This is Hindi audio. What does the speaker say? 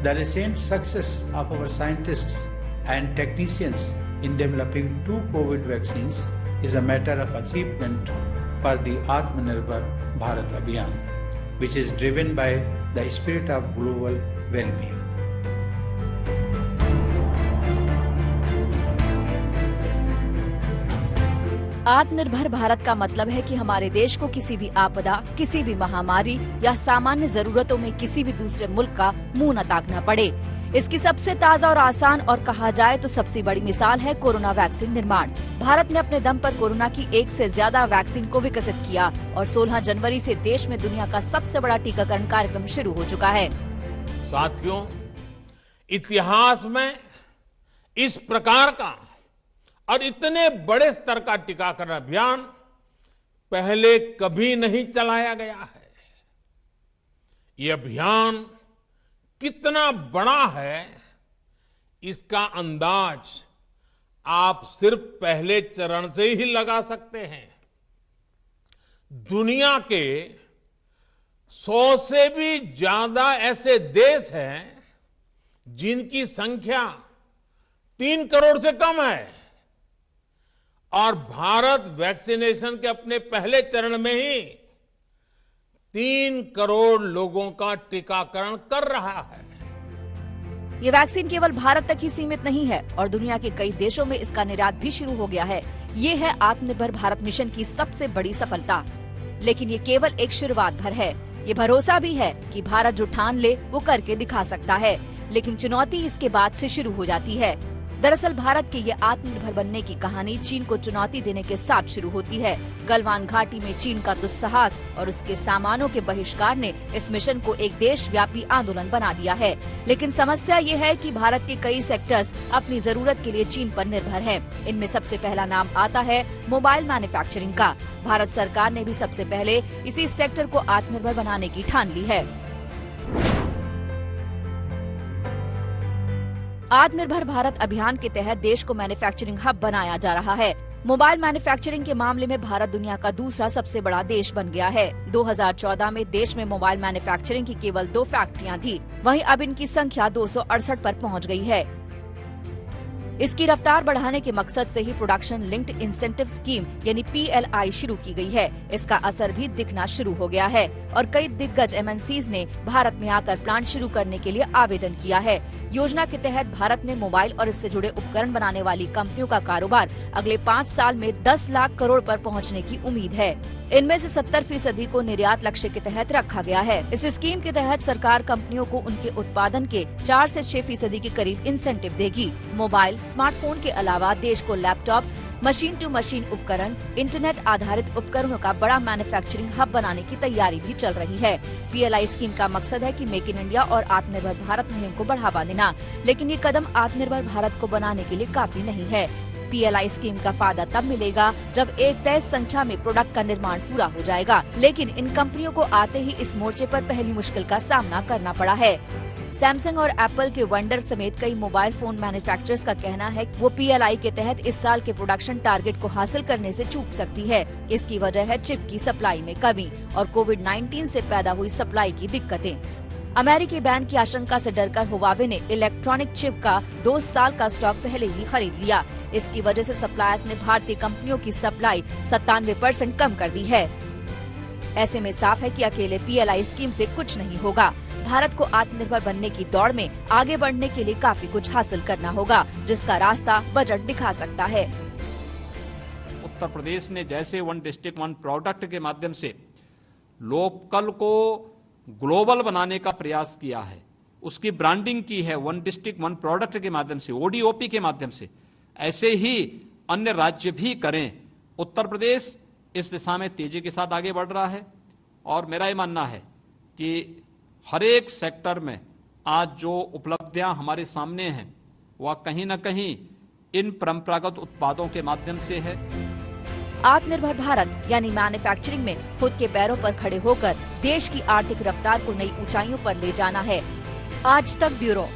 The recent success of our scientists and technicians in developing 2 COVID vaccines is a matter of achievement for the Atmanirbhar Bharat Abhiyan, which is driven by the spirit of global well-being. आत्मनिर्भर भारत का मतलब है कि हमारे देश को किसी भी आपदा, किसी भी महामारी या सामान्य जरूरतों में किसी भी दूसरे मुल्क का मुंह न ताकना पड़े। इसकी सबसे ताज़ा और आसान और कहा जाए तो सबसे बड़ी मिसाल है कोरोना वैक्सीन निर्माण। भारत ने अपने दम पर कोरोना की 1 से ज्यादा वैक्सीन को विकसित किया और 16 जनवरी से देश में दुनिया का सबसे बड़ा टीकाकरण कार्यक्रम शुरू हो चुका है। साथियों, इतिहास में इस प्रकार का और इतने बड़े स्तर का टीकाकरण अभियान पहले कभी नहीं चलाया गया है। ये अभियान कितना बड़ा है, इसका अंदाज आप सिर्फ पहले चरण से ही लगा सकते हैं। दुनिया के 100 से भी ज्यादा ऐसे देश हैं जिनकी संख्या 3 करोड़ से कम है और भारत वैक्सीनेशन के अपने पहले चरण में ही 3 करोड़ लोगों का टीकाकरण कर रहा है। ये वैक्सीन केवल भारत तक ही सीमित नहीं है और दुनिया के कई देशों में इसका निर्यात भी शुरू हो गया है। ये है आत्मनिर्भर भारत मिशन की सबसे बड़ी सफलता। लेकिन ये केवल एक शुरुआत भर है। ये भरोसा भी है कि भारत जो ठान ले वो करके दिखा सकता है, लेकिन चुनौती इसके बाद से शुरू हो जाती है। दरअसल भारत के ये आत्मनिर्भर बनने की कहानी चीन को चुनौती देने के साथ शुरू होती है। गलवान घाटी में चीन का दुस्साहस और उसके सामानों के बहिष्कार ने इस मिशन को एक देशव्यापी आंदोलन बना दिया है। लेकिन समस्या ये है कि भारत के कई सेक्टर्स अपनी जरूरत के लिए चीन पर निर्भर हैं। इनमें सबसे पहला नाम आता है मोबाइल मैन्युफैक्चरिंग का। भारत सरकार ने भी सबसे पहले इसी सेक्टर को आत्मनिर्भर बनाने की ठान ली है। आत्मनिर्भर भारत अभियान के तहत देश को मैन्युफैक्चरिंग हब बनाया जा रहा है। मोबाइल मैन्युफैक्चरिंग के मामले में भारत दुनिया का दूसरा सबसे बड़ा देश बन गया है। 2014 में देश में मोबाइल मैन्युफैक्चरिंग की केवल 2 फैक्ट्रियां थी, वहीं अब इनकी संख्या 268 पर पहुंच गई है। इसकी रफ्तार बढ़ाने के मकसद से ही प्रोडक्शन लिंक्ड इंसेंटिव स्कीम यानी PLI शुरू की गई है। इसका असर भी दिखना शुरू हो गया है और कई दिग्गज MNCs ने भारत में आकर प्लांट शुरू करने के लिए आवेदन किया है। योजना के तहत भारत में मोबाइल और इससे जुड़े उपकरण बनाने वाली कंपनियों का कारोबार अगले 5 साल में 10 लाख करोड़ पर पहुंचने की उम्मीद है। इनमें से 70% को निर्यात लक्ष्य के तहत रखा गया है। इस स्कीम के तहत सरकार कंपनियों को उनके उत्पादन के 4 से 6% के करीब इंसेंटिव देगी। मोबाइल, स्मार्टफोन के अलावा देश को लैपटॉप, मशीन टू मशीन उपकरण, इंटरनेट आधारित उपकरणों का बड़ा मैन्युफैक्चरिंग हब बनाने की तैयारी भी चल रही है। PLI स्कीम का मकसद है कि मेक इन इंडिया और आत्मनिर्भर भारत मुहिम को बढ़ावा देना, लेकिन ये कदम आत्मनिर्भर भारत को बनाने के लिए काफी नहीं है। PLI स्कीम का फायदा तब मिलेगा जब एक तय संख्या में प्रोडक्ट का निर्माण पूरा हो जाएगा, लेकिन इन कंपनियों को आते ही इस मोर्चे पर पहली मुश्किल का सामना करना पड़ा है। सैमसंग और एप्पल के वेंडर समेत कई मोबाइल फोन मैन्युफैक्चरर्स का कहना है कि वो PLI के तहत इस साल के प्रोडक्शन टारगेट को हासिल करने से चूक सकती है। इसकी वजह है चिप की सप्लाई में कमी और कोविड-19 से पैदा हुई सप्लाई की दिक्कतें। अमेरिकी बैन की आशंका से डरकर हुआवे ने इलेक्ट्रॉनिक चिप का 2 साल का स्टॉक पहले ही खरीद लिया। इसकी वजह से सप्लायर्स ने भारतीय कंपनियों की सप्लाई 97% कम कर दी है। ऐसे में साफ है कि अकेले PLI स्कीम से कुछ नहीं होगा। भारत को आत्मनिर्भर बनने की दौड़ में आगे बढ़ने के लिए काफी कुछ हासिल करना होगा, जिसका रास्ता बजट दिखा सकता है। उत्तर प्रदेश ने जैसे 1 डिस्ट्रिक्ट 1 प्रोडक्ट के माध्यम से लोकल को ग्लोबल बनाने का प्रयास किया है, उसकी ब्रांडिंग की है 1 डिस्ट्रिक्ट 1 प्रोडक्ट के माध्यम से, ODOP के माध्यम से, ऐसे ही अन्य राज्य भी करें। उत्तर प्रदेश इस दिशा में तेजी के साथ आगे बढ़ रहा है और मेरा ये मानना है कि हर एक सेक्टर में आज जो उपलब्धियां हमारे सामने हैं वह कहीं न कहीं इन परंपरागत उत्पादों के माध्यम से है। आत्मनिर्भर भारत यानी मैन्युफैक्चरिंग में खुद के पैरों पर खड़े होकर देश की आर्थिक रफ्तार को नई ऊंचाइयों पर ले जाना है। आज तक ब्यूरो।